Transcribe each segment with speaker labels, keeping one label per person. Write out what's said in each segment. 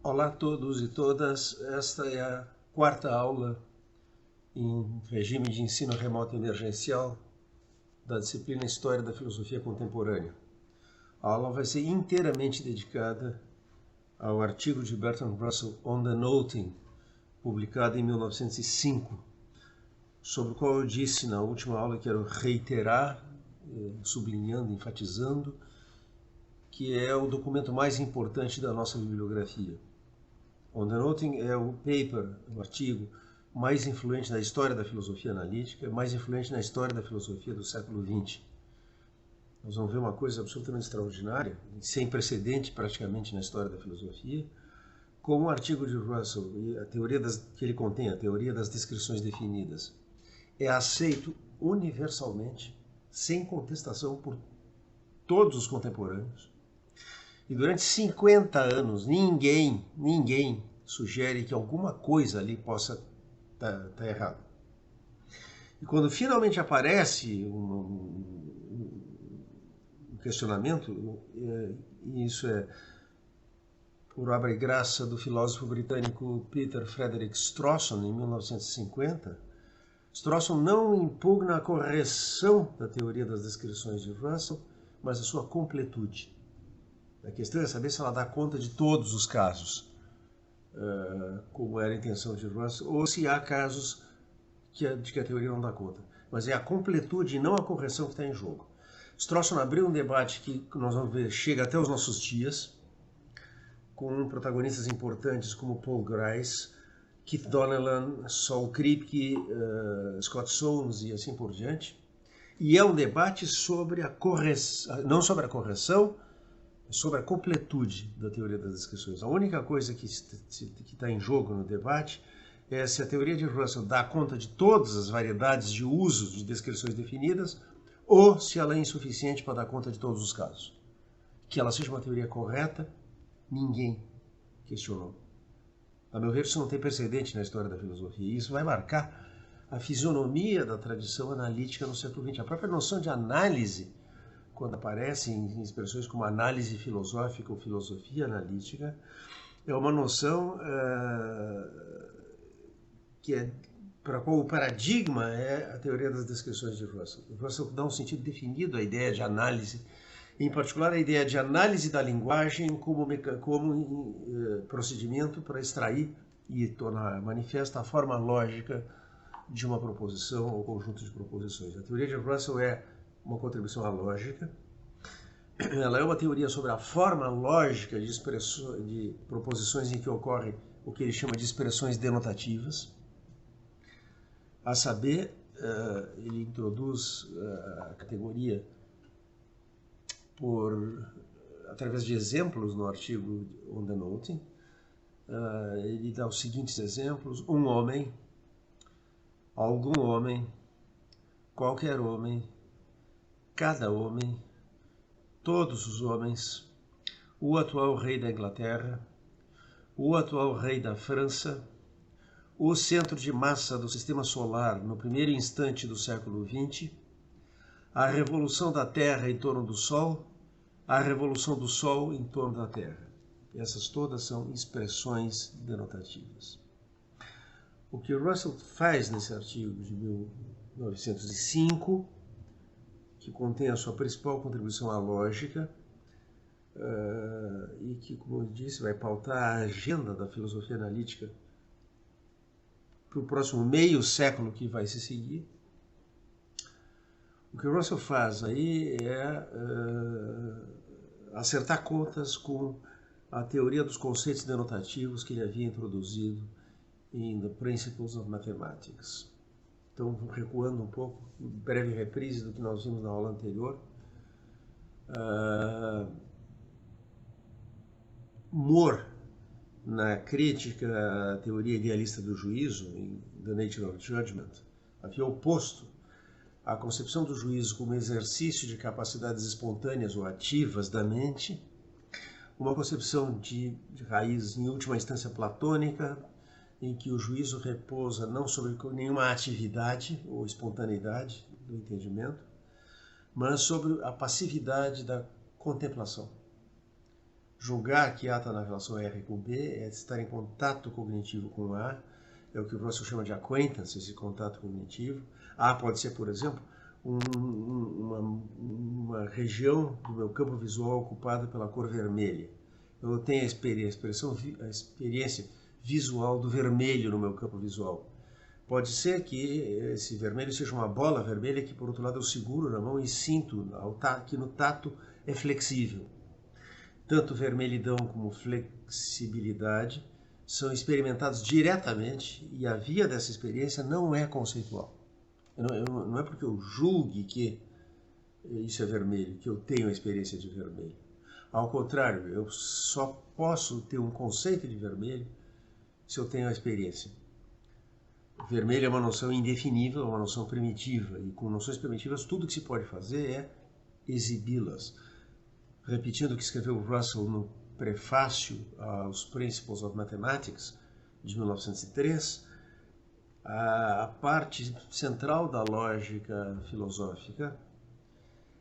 Speaker 1: Olá a todos e todas, esta é a quarta aula em regime de ensino remoto emergencial da disciplina História da Filosofia Contemporânea. A aula vai ser inteiramente dedicada ao artigo de Bertrand Russell On the Noting, publicado em 1905, sobre o qual eu disse na última aula, quero reiterar, sublinhando, enfatizando, que é o documento mais importante da nossa bibliografia. On the Noting é o paper, o artigo mais influente na história da filosofia analítica, mais influente na história da filosofia do século XX. Nós vamos ver uma coisa absolutamente extraordinária, sem precedente praticamente na história da filosofia, como o artigo de Russell e a teoria que ele contém, a teoria das descrições definidas, é aceito universalmente, sem contestação por todos os contemporâneos. E durante 50 anos, ninguém sugere que alguma coisa ali possa estar errada. E quando finalmente aparece um questionamento, e isso é por obra e graça do filósofo britânico Peter Frederick Strawson, em 1950, Strawson não impugna a correção da teoria das descrições de Russell, mas a sua completude. A questão é saber se ela dá conta de todos os casos, como era a intenção de Russell, ou se há casos de que a teoria não dá conta. Mas é a completude e não a correção que está em jogo. Strawson abriu um debate que nós vamos ver chega até os nossos dias, com protagonistas importantes como Paul Grice, Keith Donnellan, Saul Kripke, Scott Soames e assim por diante. E é um debate sobre a correção, não sobre a correção, sobre a completude da teoria das descrições. A única coisa que está em jogo no debate é se a teoria de Russell dá conta de todas as variedades de usos de descrições definidas ou se ela é insuficiente para dar conta de todos os casos. Que ela seja uma teoria correta, ninguém questionou. A meu ver, isso não tem precedente na história da filosofia. E isso vai marcar a fisionomia da tradição analítica no século XX. A própria noção de análise, quando aparece em expressões como análise filosófica ou filosofia analítica, é uma noção para a qual o paradigma é a teoria das descrições de Russell. Russell dá um sentido definido à ideia de análise, em particular a ideia de análise da linguagem como procedimento para extrair e tornar manifesta a forma lógica de uma proposição ou conjunto de proposições. A teoria de Russell é uma contribuição à lógica. Ela é uma teoria sobre a forma lógica de proposições em que ocorre o que ele chama de expressões denotativas. A saber, ele introduz a categoria através de exemplos no artigo On the Noting. Ele dá os seguintes exemplos: um homem, algum homem, qualquer homem, cada homem, todos os homens, o atual rei da Inglaterra, o atual rei da França, o centro de massa do sistema solar no primeiro instante do século XX, a revolução da Terra em torno do Sol, a revolução do Sol em torno da Terra. Essas todas são expressões denotativas. O que Russell faz nesse artigo de 1905, que contém a sua principal contribuição à lógica, e que, como eu disse, vai pautar a agenda da filosofia analítica para o próximo meio século que vai se seguir. O que Russell faz aí é acertar contas com a teoria dos conceitos denotativos que ele havia introduzido em The Principles of Mathematics. Então, recuando um pouco, breve reprise do que nós vimos na aula anterior. Moore, na crítica à teoria idealista do juízo, em The Nature of Judgment, havia oposto a concepção do juízo como exercício de capacidades espontâneas ou ativas da mente, uma concepção de raiz, em última instância, platônica, em que o juízo repousa não sobre nenhuma atividade ou espontaneidade do entendimento, mas sobre a passividade da contemplação. julgar que A está na relação R com B é estar em contato cognitivo com A, é o que o Russell chama de acquaintance, esse contato cognitivo. A pode ser, por exemplo, uma região do meu campo visual ocupada pela cor vermelha. Eu tenho a experiência visual do vermelho no meu campo visual. Pode ser que esse vermelho seja uma bola vermelha que, por outro lado, eu seguro na mão e sinto que no tato é flexível. Tanto vermelhidão como flexibilidade são experimentados diretamente e a via dessa experiência não é conceitual. Não é porque eu julgue que isso é vermelho, que eu tenho a experiência de vermelho. Ao contrário, eu só posso ter um conceito de vermelho se eu tenho a experiência. Vermelho é uma noção indefinível, é uma noção primitiva, e com noções primitivas tudo que se pode fazer é exibi-las. Repetindo o que escreveu Russell no prefácio aos Principles of Mathematics, de 1903, a parte central da lógica filosófica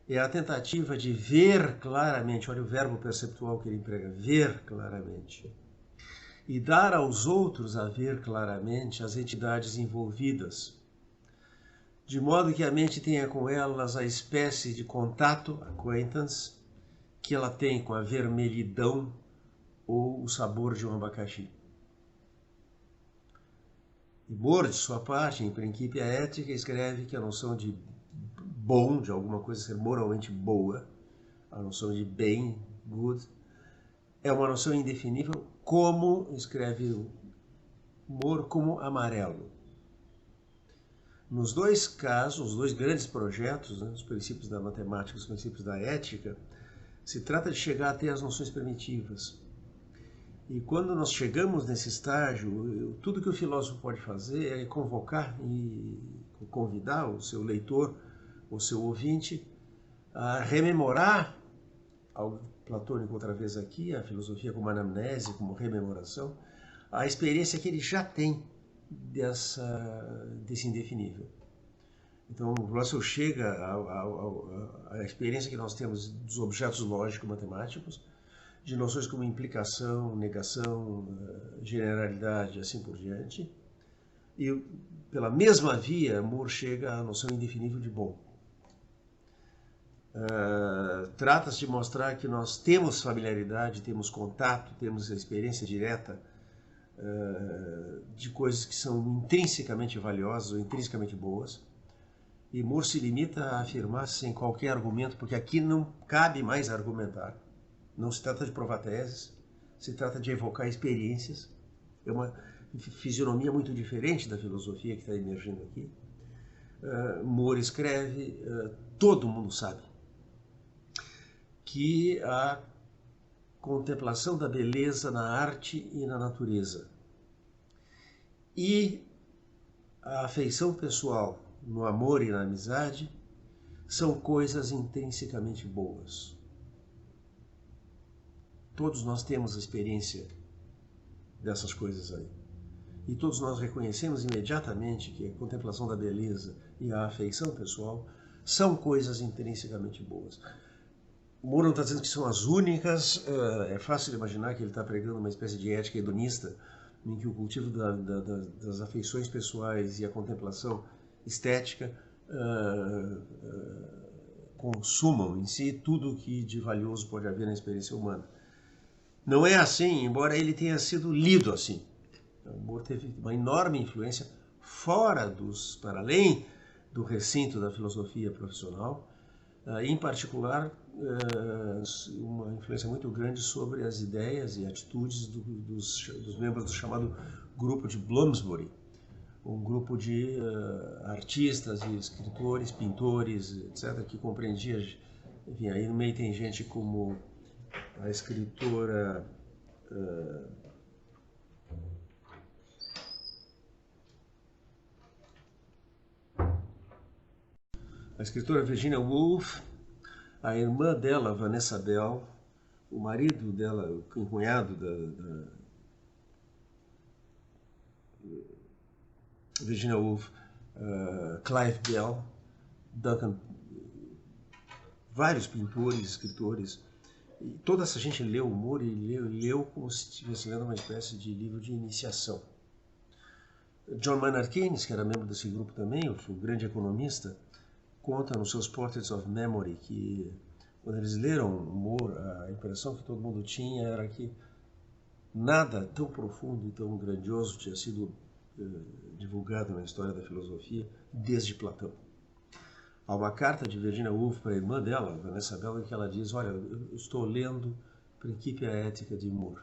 Speaker 1: é a tentativa de ver claramente, olha o verbo perceptual que ele emprega, ver claramente, e dar aos outros a ver claramente as entidades envolvidas, de modo que a mente tenha com elas a espécie de contato, acquaintance, que ela tem com a vermelhidão ou o sabor de um abacaxi. E Moore, de sua parte, em Principia Ética, escreve que a noção de bom, de alguma coisa ser moralmente boa, a noção de bem, good, é uma noção indefinível, como, escreve Moore, como amarelo. Nos dois casos, os dois grandes projetos, né, os princípios da matemática e os princípios da ética, se trata de chegar até as noções primitivas. E quando nós chegamos nesse estágio, tudo que o filósofo pode fazer é convocar e convidar o seu leitor, o seu ouvinte, a rememorar, algo platônico outra vez aqui, a filosofia como anamnese, como rememoração, a experiência que ele já tem desse indefinível. Então, o Russell chega à experiência que nós temos dos objetos lógico-matemáticos, de noções como implicação, negação, generalidade, assim por diante. E, pela mesma via, Moore chega à noção indefinível de bom. Trata-se de mostrar que nós temos familiaridade, temos contato, temos a experiência direta de coisas que são intrinsecamente valiosas ou intrinsecamente boas. E Moore se limita a afirmar sem qualquer argumento, porque aqui não cabe mais argumentar. Não se trata de provar teses, se trata de evocar experiências. É uma fisionomia muito diferente da filosofia que está emergindo aqui. Moore escreve, todo mundo sabe que a contemplação da beleza na arte e na natureza e a afeição pessoal no amor e na amizade são coisas intrinsecamente boas. Todos nós temos a experiência dessas coisas aí. E todos nós reconhecemos imediatamente que a contemplação da beleza e a afeição pessoal são coisas intrinsecamente boas. O Moore não está dizendo que são as únicas, é fácil de imaginar que ele está pregando uma espécie de ética hedonista, em que o cultivo das afeições pessoais e a contemplação estética consumam em si tudo o que de valioso pode haver na experiência humana. Não é assim, embora ele tenha sido lido assim. O Moore teve uma enorme influência para além do recinto da filosofia profissional, em particular uma influência muito grande sobre as ideias e atitudes dos membros do chamado grupo de Bloomsbury, um grupo de artistas e escritores, pintores, etc., que compreendia, enfim, aí no meio tem gente como a escritora Virginia Woolf, a irmã dela, Vanessa Bell, o marido dela, o cunhado da Virginia Woolf, Clive Bell, Duncan, vários pintores, escritores E toda essa gente leu o Moore e leu como se estivesse lendo uma espécie de livro de iniciação. John Maynard Keynes, que era membro desse grupo também, o grande economista, conta nos seus Portraits of Memory que, quando eles leram Moore, a impressão que todo mundo tinha era que nada tão profundo e tão grandioso tinha sido divulgado na história da filosofia desde Platão. Há uma carta de Virginia Woolf para a irmã dela, Vanessa Bell, em que ela diz: olha, eu estou lendo Principia Ética de Moore.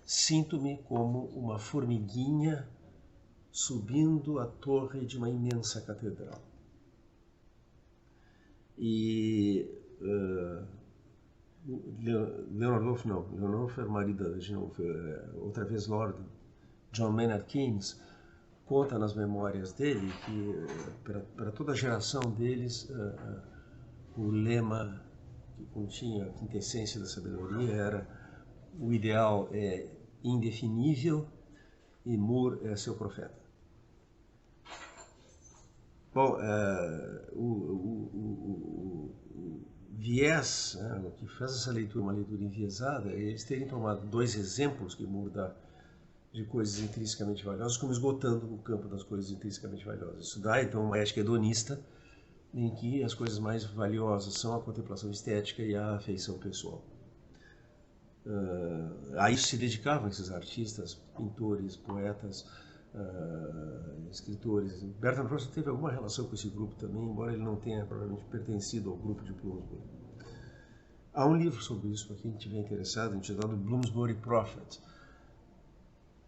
Speaker 1: Sinto-me como uma formiguinha subindo a torre de uma imensa catedral. E Leonard Woolf não, Leonard Woolf era o marido da Virginia Woolf, outra vez Lord John Maynard Keynes, conta nas memórias dele que para toda a geração deles o lema que continha a quintessência da sabedoria era: o ideal é indefinível e Moore é seu profeta. Bom, o viés, o que faz essa leitura uma leitura enviesada, é eles terem tomado dois exemplos que Moore dá de coisas intrinsecamente valiosas, como esgotando o campo das coisas intrinsecamente valiosas. Isso dá, então, uma ética hedonista, em que as coisas mais valiosas são a contemplação estética e a afeição pessoal. A isso se dedicavam esses artistas, pintores, poetas, escritores. Bertrand Russell teve alguma relação com esse grupo também, embora ele não tenha provavelmente pertencido ao grupo de Bloomsbury. Há um livro sobre isso, para quem estiver interessado, intitulado Bloomsbury Prophet,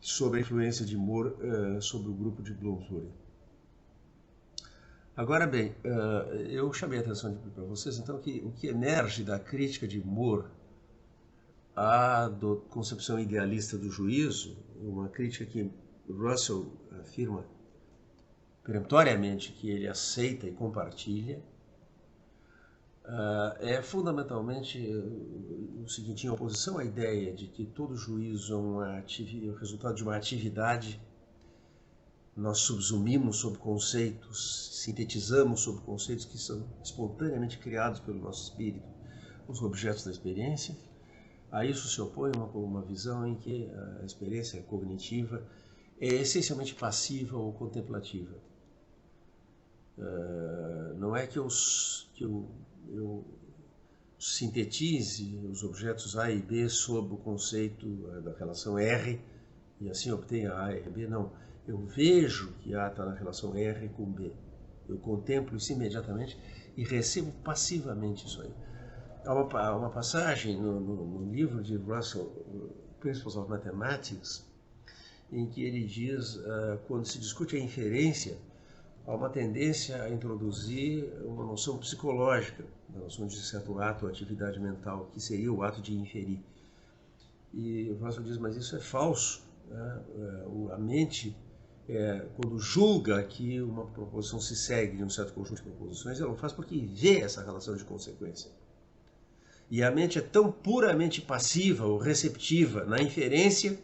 Speaker 1: sobre a influência de Moore sobre o grupo de Bloomsbury. Agora bem, eu chamei a atenção para vocês, então, que o que emerge da crítica de Moore à concepção idealista do juízo, uma crítica que Russell afirma peremptoriamente que ele aceita e compartilha, é fundamentalmente o seguinte: em oposição à ideia de que todo juízo é o resultado de uma atividade, nós subsumimos sobre conceitos, sintetizamos sobre conceitos que são espontaneamente criados pelo nosso espírito, os objetos da experiência. A isso se opõe uma visão em que a experiência cognitiva é essencialmente passiva ou contemplativa. Não é que eu sintetize os objetos A e B sob o conceito da relação R e assim obtenha A e B, não. Eu vejo que A está na relação R com B. Eu contemplo isso imediatamente e recebo passivamente isso aí. Há uma passagem no livro de Russell, Principles of Mathematics, em que ele diz, quando se discute a inferência, há uma tendência a introduzir uma noção psicológica, a noção de certo ato ou atividade mental, que seria o ato de inferir. E o Russell diz: mas isso é falso. A mente, quando julga que uma proposição se segue de um certo conjunto de proposições, ela não faz porque vê essa relação de consequência. E a mente é tão puramente passiva ou receptiva na inferência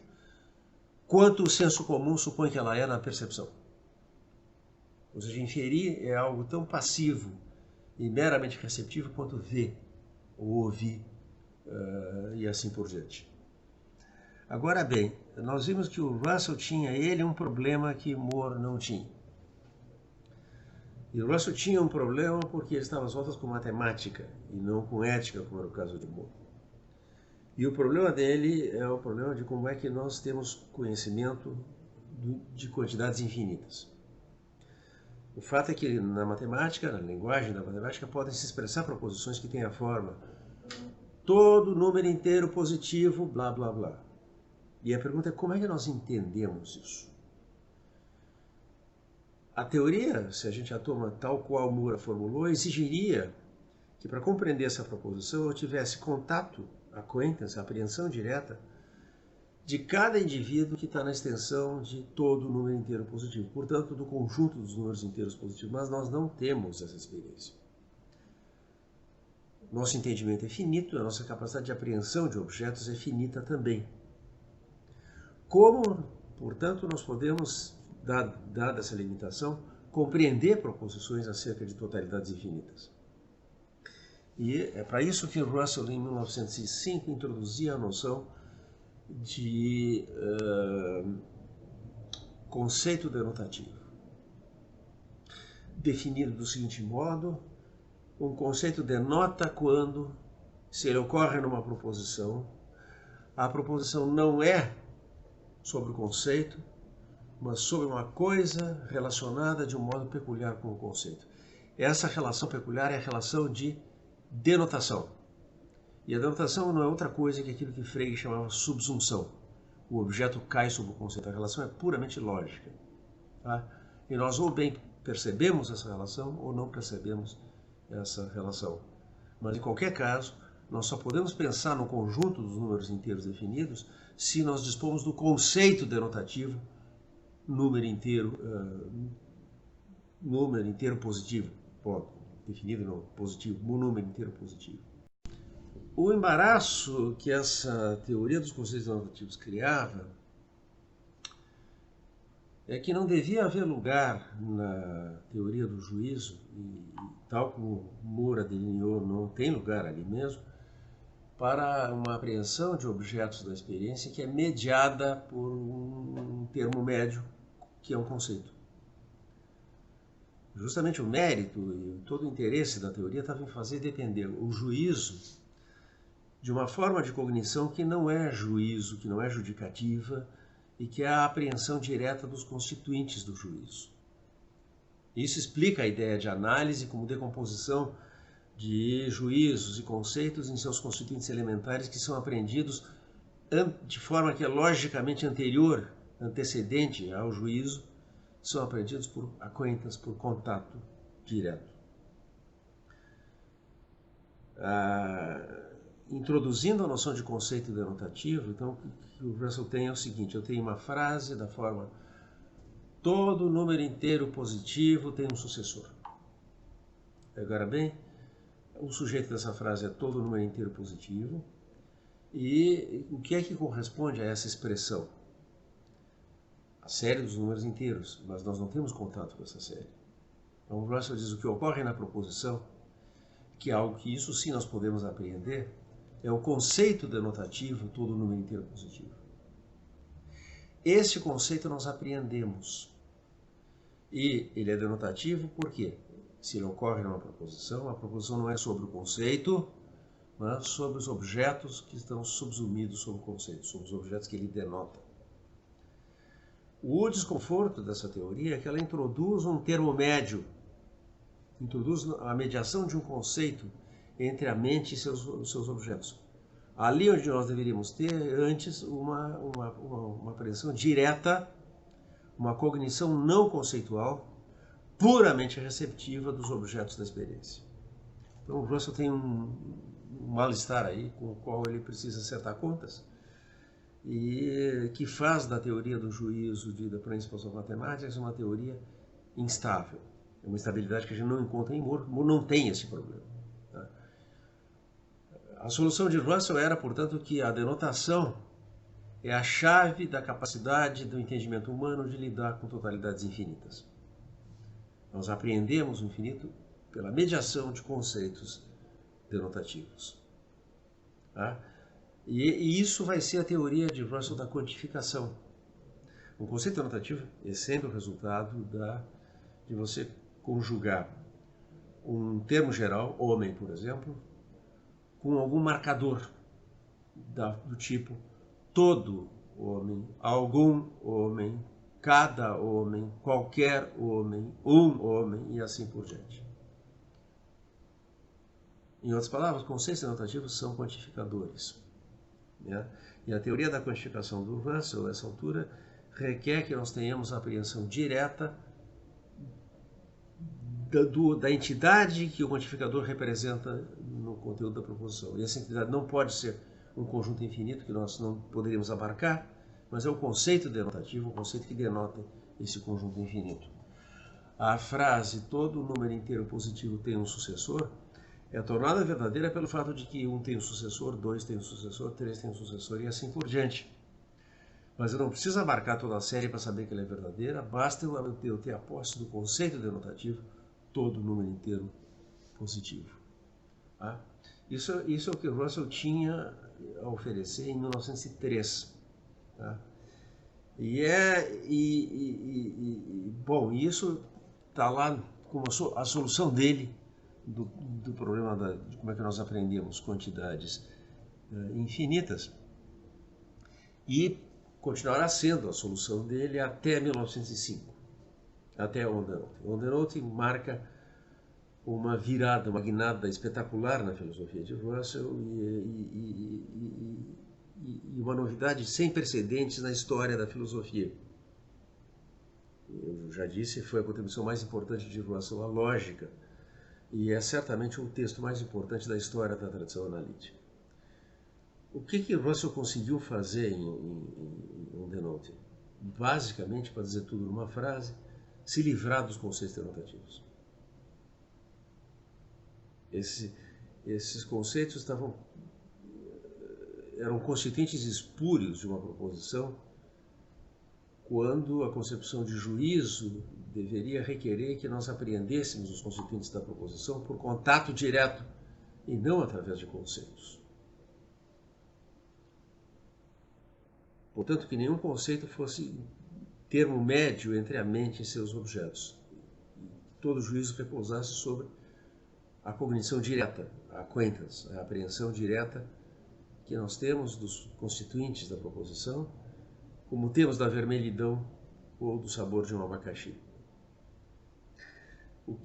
Speaker 1: quanto o senso comum supõe que ela é na percepção. Ou seja, inferir é algo tão passivo e meramente receptivo quanto ver ou ouvir e assim por diante. Agora bem, nós vimos que o Russell tinha um problema que Moore não tinha. E o Russell tinha um problema porque ele estava às voltas com matemática e não com ética, como era o caso de Moore. E o problema dele é o problema de como é que nós temos conhecimento de quantidades infinitas. O fato é que na matemática, na linguagem da matemática, podem se expressar proposições que têm a forma todo número inteiro positivo, blá, blá, blá. E a pergunta é: como é que nós entendemos isso? A teoria, se a gente a toma tal qual Moore a formulou, exigiria que, para compreender essa proposição, eu tivesse contato, acquaintance, apreensão direta de cada indivíduo que está na extensão de todo o número inteiro positivo, portanto, do conjunto dos números inteiros positivos, mas nós não temos essa experiência. Nosso entendimento é finito, a nossa capacidade de apreensão de objetos é finita também. Como, portanto, nós podemos, dada essa limitação, compreender proposições acerca de totalidades infinitas? E é para isso que Russell, em 1905, introduzia a noção de conceito denotativo, definido do seguinte modo: um conceito denota quando, se ele ocorre numa proposição, a proposição não é sobre o conceito, mas sobre uma coisa relacionada de um modo peculiar com o conceito. Essa relação peculiar é a relação de denotação. E a denotação não é outra coisa que aquilo que Frege chamava subsunção. O objeto cai sobre o conceito. A relação é puramente lógica. Tá? E nós ou bem percebemos essa relação ou não percebemos essa relação. Mas, em qualquer caso, nós só podemos pensar no conjunto dos números inteiros definidos se nós dispomos do conceito denotativo número inteiro positivo. Definido no positivo, um número inteiro positivo. O embaraço que essa teoria dos conceitos denotativos criava é que não devia haver lugar na teoria do juízo, e tal como Moura delineou, não tem lugar ali mesmo, para uma apreensão de objetos da experiência que é mediada por um termo médio, que é um conceito. Justamente o mérito e todo o interesse da teoria estava em fazer depender o juízo de uma forma de cognição que não é juízo, que não é judicativa, e que é a apreensão direta dos constituintes do juízo. Isso explica a ideia de análise como decomposição de juízos e conceitos em seus constituintes elementares que são apreendidos de forma que é logicamente anterior, antecedente ao juízo, são apreendidos por acquaintance, por contato direto. Introduzindo a noção de conceito denotativo, então o que o Russell tem é o seguinte: eu tenho uma frase da forma todo número inteiro positivo tem um sucessor. Agora bem, o sujeito dessa frase é todo número inteiro positivo, e o que é que corresponde a essa expressão? A série dos números inteiros, mas nós não temos contato com essa série. Então o Russell diz: o que ocorre na proposição, que é algo que isso sim nós podemos apreender, é o conceito denotativo todo número inteiro positivo. Esse conceito nós apreendemos. E ele é denotativo porque, se ele ocorre numa proposição, a proposição não é sobre o conceito, mas sobre os objetos que estão subsumidos sobre o conceito, sobre os objetos que ele denota. O desconforto dessa teoria é que ela introduz um termo médio, introduz a mediação de um conceito entre a mente e seus objetos. Ali onde nós deveríamos ter antes uma apreensão direta, uma cognição não conceitual, puramente receptiva dos objetos da experiência. Então o Russell tem um mal-estar aí com o qual ele precisa acertar contas, e que faz da teoria do juízo da Principles of Mathematics uma teoria instável. É uma instabilidade que a gente não encontra em Moore. Moore não tem esse problema. Tá? A solução de Russell era, portanto, que a denotação é a chave da capacidade do entendimento humano de lidar com totalidades infinitas. Nós apreendemos o infinito pela mediação de conceitos denotativos. Tá? E isso vai ser a teoria de Russell da quantificação. O conceito denotativo é sempre o resultado de você conjugar um termo geral, homem, por exemplo, com algum marcador do tipo todo homem, algum homem, cada homem, qualquer homem, um homem e assim por diante. Em outras palavras, conceitos denotativos são quantificadores. Né? E a teoria da quantificação do Russell, a essa altura, requer que nós tenhamos a apreensão direta da entidade que o quantificador representa no conteúdo da proposição. E essa entidade não pode ser um conjunto infinito que nós não poderíamos abarcar, mas é o conceito denotativo, o conceito que denota esse conjunto infinito. A frase todo número inteiro positivo tem um sucessor é tornada verdadeira pelo fato de que 1 tem um sucessor, 2 tem um sucessor, 3 tem um sucessor e assim por diante. Mas eu não preciso abarcar toda a série para saber que ela é verdadeira, basta eu ter a posse do conceito denotativo todo número inteiro positivo. Tá? Isso é o que o Russell tinha a oferecer em 1903. Tá? Bom, isso está lá como a solução dele do problema de como é que nós aprendemos quantidades infinitas, e continuará sendo a solução dele até 1905, até Ondenot. Ondenot marca uma virada, uma guinada espetacular na filosofia de Russell e uma novidade sem precedentes na história da filosofia. Eu já disse, foi a contribuição mais importante de Russell à lógica, e é certamente o texto mais importante da história da tradição analítica. O que Russell conseguiu fazer em Ondenot? Basicamente, para dizer tudo numa frase, se livrar dos conceitos denotativos. Esses conceitos eram constituintes espúrios de uma proposição, quando a concepção de juízo deveria requerer que nós apreendêssemos os constituintes da proposição por contato direto e não através de conceitos. Portanto, que nenhum conceito fosse termo médio entre a mente e seus objetos. Todo juízo repousasse sobre a cognição direta, a acquaintance, a apreensão direta que nós temos dos constituintes da proposição, como temos da vermelhidão ou do sabor de um abacaxi.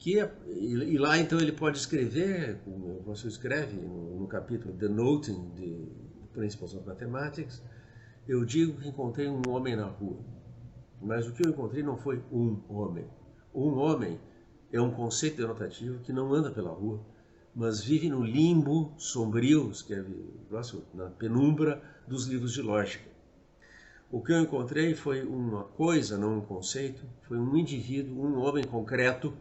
Speaker 1: E lá então ele pode escrever, como você escreve no capítulo Denoting the Principles of Mathematics, eu digo que encontrei um homem na rua, mas o que eu encontrei não foi um homem. Um homem é um conceito denotativo que não anda pela rua, mas vive no limbo sombrio, escreve Russell, na penumbra dos livros de lógica. O que eu encontrei foi uma coisa, não um conceito, foi um indivíduo, um homem concreto,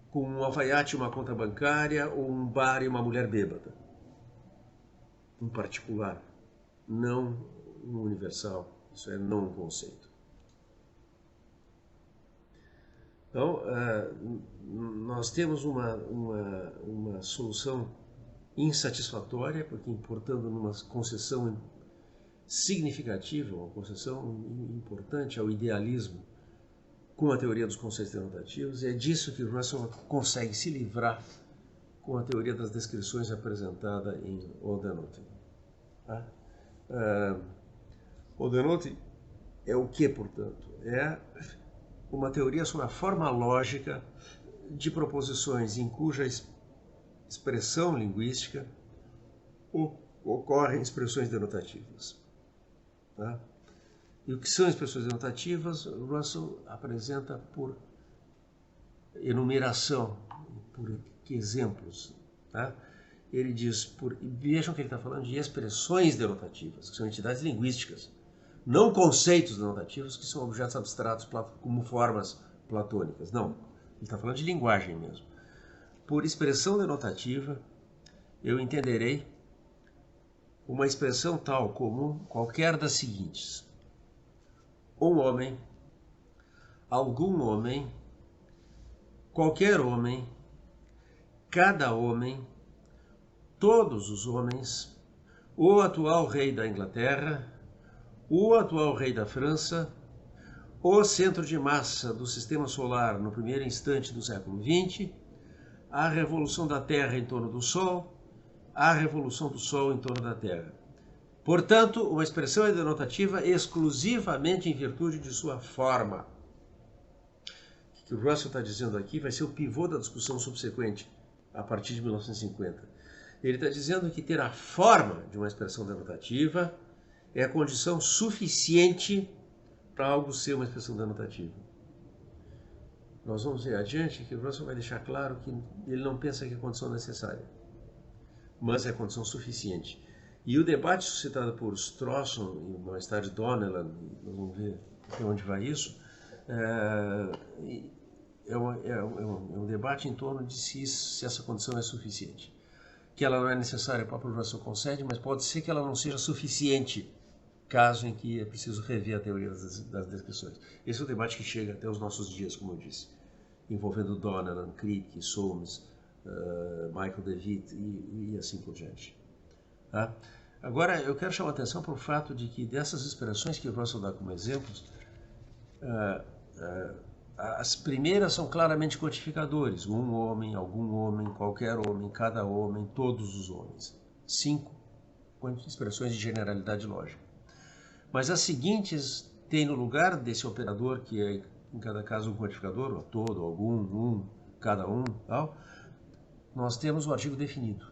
Speaker 1: com um alfaiate e uma conta bancária, ou um bar e uma mulher bêbada. Um particular, não um universal, isso é não um conceito. Então, nós temos uma solução insatisfatória, porque importando numa concessão significativa, uma concessão importante ao idealismo com a teoria dos conceitos denotativos, e é disso que Russell consegue se livrar com a teoria das descrições apresentada em Ondenot. Tá? Ondenot é o que, portanto? É uma teoria sobre a forma lógica de proposições em cuja expressão linguística ocorrem expressões denotativas. Tá? E o que são expressões denotativas, Russell apresenta por enumeração, por exemplos. Tá? Ele diz, vejam que ele está falando de expressões denotativas, que são entidades linguísticas, não conceitos denotativos, que são objetos abstratos como formas platônicas. Não, ele está falando de linguagem mesmo. Por expressão denotativa, eu entenderei uma expressão tal como qualquer das seguintes: um homem, algum homem, qualquer homem, cada homem, todos os homens, o atual rei da Inglaterra, o atual rei da França, o centro de massa do sistema solar no primeiro instante do século XX, a revolução da Terra em torno do Sol, a revolução do Sol em torno da Terra. Portanto, uma expressão é denotativa exclusivamente em virtude de sua forma. O que o Russell está dizendo aqui vai ser o pivô da discussão subsequente, a partir de 1950. Ele está dizendo que ter a forma de uma expressão denotativa é a condição suficiente para algo ser uma expressão denotativa. Nós vamos ver adiante que o Russell vai deixar claro que ele não pensa que é a condição necessária, mas é a condição suficiente. E o debate suscitado por Strawson e mais tarde Donnellan, nós vamos ver até onde vai isso, é um debate em torno de se essa condição é suficiente. Que ela não é necessária, o próprio Russell concede, mas pode ser que ela não seja suficiente, caso em que é preciso rever a teoria das descrições. Esse é o debate que chega até os nossos dias, como eu disse, envolvendo Donnellan, Crick, Soames, Michael DeWitt e assim por diante. Tá? Agora, eu quero chamar a atenção para o fato de que dessas expressões que o Russell dá como exemplos, as primeiras são claramente quantificadores. Um homem, algum homem, qualquer homem, cada homem, todos os homens. 5 expressões de generalidade lógica. Mas as seguintes têm no lugar desse operador, que é em cada caso um quantificador, ou todo, algum, um, cada um, tal, nós temos o artigo definido.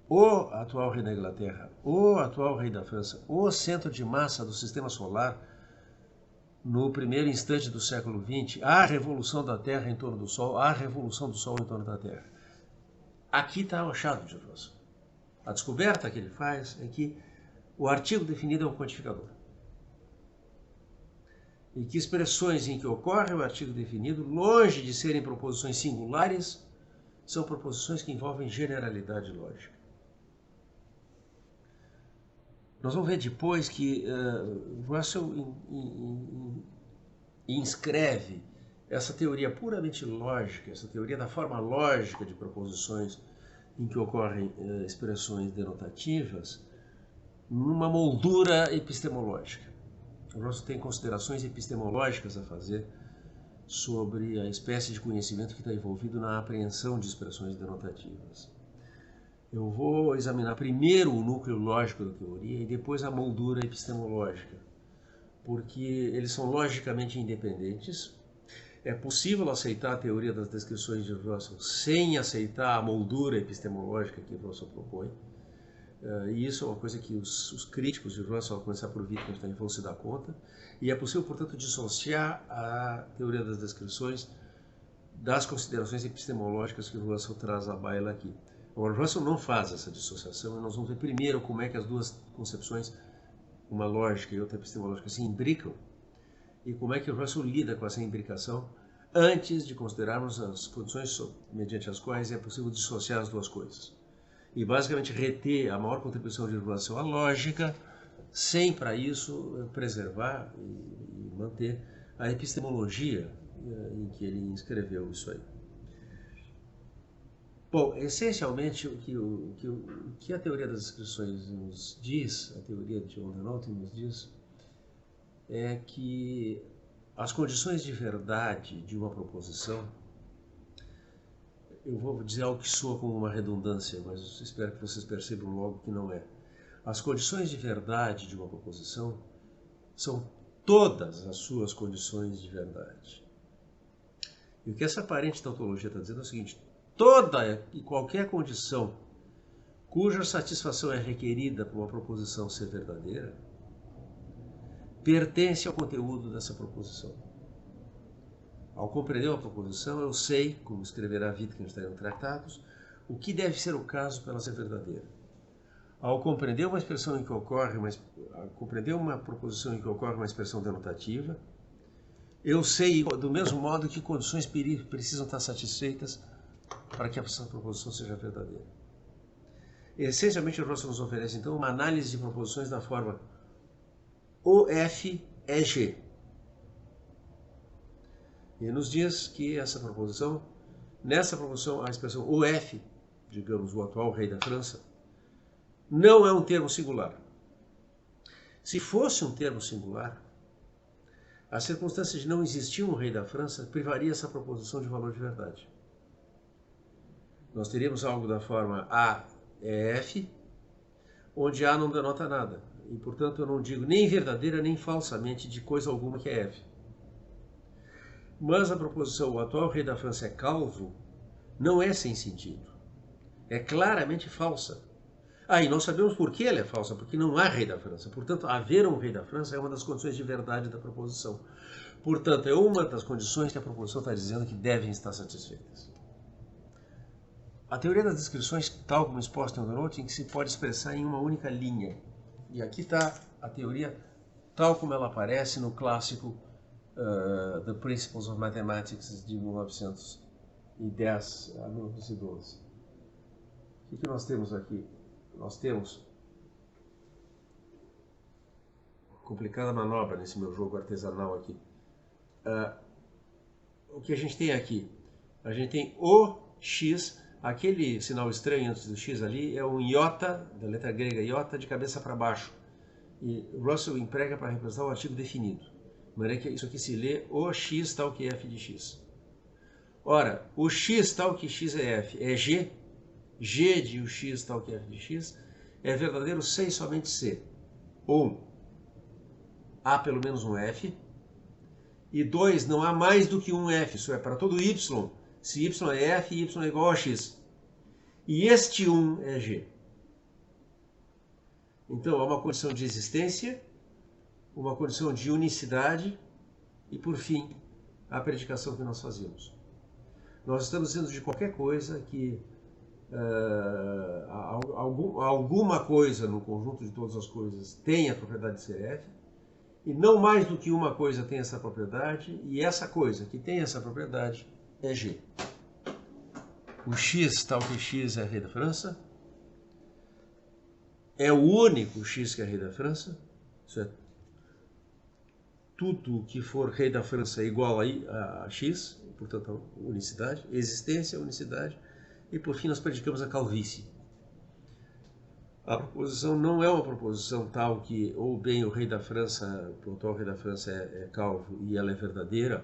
Speaker 1: O atual rei da Inglaterra, o atual rei da França, o centro de massa do sistema solar, no primeiro instante do século XX, a revolução da Terra em torno do Sol, a revolução do Sol em torno da Terra. Aqui está o achado de Russell. A descoberta que ele faz é que o artigo definido é um quantificador. E que expressões em que ocorre o artigo definido, longe de serem proposições singulares, são proposições que envolvem generalidade lógica. Nós vamos ver depois que Russell inscreve essa teoria puramente lógica, essa teoria da forma lógica de proposições em que ocorrem expressões denotativas, numa moldura epistemológica. Russell tem considerações epistemológicas a fazer sobre a espécie de conhecimento que está envolvido na apreensão de expressões denotativas. Eu vou examinar primeiro o núcleo lógico da teoria e depois a moldura epistemológica, porque eles são logicamente independentes. É possível aceitar a teoria das descrições de Russell sem aceitar a moldura epistemológica que Russell propõe. E isso é uma coisa que os críticos de Russell, ao começar por Wittgenstein, vão se dar conta. E é possível, portanto, dissociar a teoria das descrições das considerações epistemológicas que Russell traz à baila aqui. Agora, Russell não faz essa dissociação, e nós vamos ver primeiro como é que as duas concepções, uma lógica e outra epistemológica, se imbricam, e como é que Russell lida com essa imbricação antes de considerarmos as condições mediante as quais é possível dissociar as duas coisas. E basicamente reter a maior contribuição de Russell à lógica, sem para isso preservar e manter a epistemologia em que ele escreveu isso aí. Bom, essencialmente o que a teoria das descrições nos diz, a teoria de John Denote nos diz, é que as condições de verdade de uma proposição, eu vou dizer algo que soa como uma redundância, mas espero que vocês percebam logo que não é. As condições de verdade de uma proposição são todas as suas condições de verdade. E o que essa aparente tautologia está dizendo é o seguinte: toda e qualquer condição cuja satisfação é requerida por uma proposição ser verdadeira pertence ao conteúdo dessa proposição. Ao compreender uma proposição, eu sei, como escreverá Wittgenstein em Tratados, o que deve ser o caso para ela ser verdadeira. Ao compreender uma expressão em que ocorre uma proposição em que ocorre uma expressão denotativa, eu sei do mesmo modo que condições precisam estar satisfeitas para que essa proposição seja verdadeira. Essencialmente, o Russell nos oferece então uma análise de proposições da forma OF é G. E nos diz que nessa proposição, a expressão OF, digamos, o atual rei da França, não é um termo singular. Se fosse um termo singular, a circunstância de não existir um rei da França privaria essa proposição de valor de verdade. Nós teríamos algo da forma A é F, onde A não denota nada. E, portanto, eu não digo nem verdadeira nem falsamente de coisa alguma que é F. Mas a proposição o atual rei da França é calvo não é sem sentido. É claramente falsa. E nós sabemos por que ela é falsa, porque não há rei da França. Portanto, haver um rei da França é uma das condições de verdade da proposição. Portanto, é uma das condições que a proposição está dizendo que devem estar satisfeitas. A teoria das descrições, tal como exposta em Denote, em que se pode expressar em uma única linha. E aqui está a teoria tal como ela aparece no clássico The Principles of Mathematics de 1910 a 1912. O que nós temos aqui? Nós temos complicada manobra nesse meu jogo artesanal aqui. O que a gente tem aqui? A gente tem O x, aquele sinal estranho antes do x ali é um iota, da letra grega iota, de cabeça para baixo. E Russell emprega para representar o artigo definido. De maneira que isso aqui se lê o x tal que f de x. Ora, o x tal que x é f é g, g de o x tal que f de x, é verdadeiro se e somente se. Ou há pelo menos um f, e 2, não há mais do que um f, isso é, para todo y, se y é f, y é igual a x. E este 1 é g. Então, há uma condição de existência, uma condição de unicidade e, por fim, a predicação que nós fazemos. Nós estamos dizendo de qualquer coisa que alguma coisa no conjunto de todas as coisas tem a propriedade de ser f, e não mais do que uma coisa tem essa propriedade, e essa coisa que tem essa propriedade é g. O x tal que x é rei da França, é o único x que é rei da França, isso é, tudo que for rei da França é igual a x, portanto a unicidade, existência, unicidade, e por fim nós predicamos a calvície. A proposição não é uma proposição tal que ou bem o rei da França, o atual rei da França é calvo e ela é verdadeira,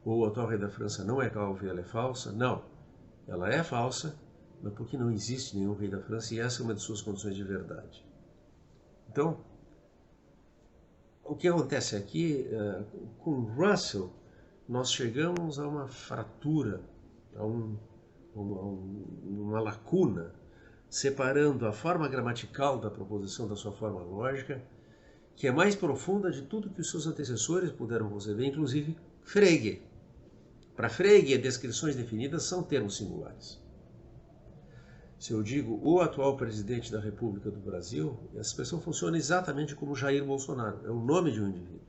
Speaker 1: ou o atual rei da França não é calvo e ela é falsa. Não, ela é falsa, mas porque não existe nenhum rei da França e essa é uma de suas condições de verdade. Então, o que acontece aqui, com Russell, nós chegamos a uma fratura, a uma lacuna, separando a forma gramatical da proposição da sua forma lógica, que é mais profunda de tudo que os seus antecessores puderam conceber, inclusive Frege. Para Frege, descrições definidas são termos singulares. Se eu digo o atual presidente da República do Brasil, essa expressão funciona exatamente como Jair Bolsonaro, é o nome de um indivíduo.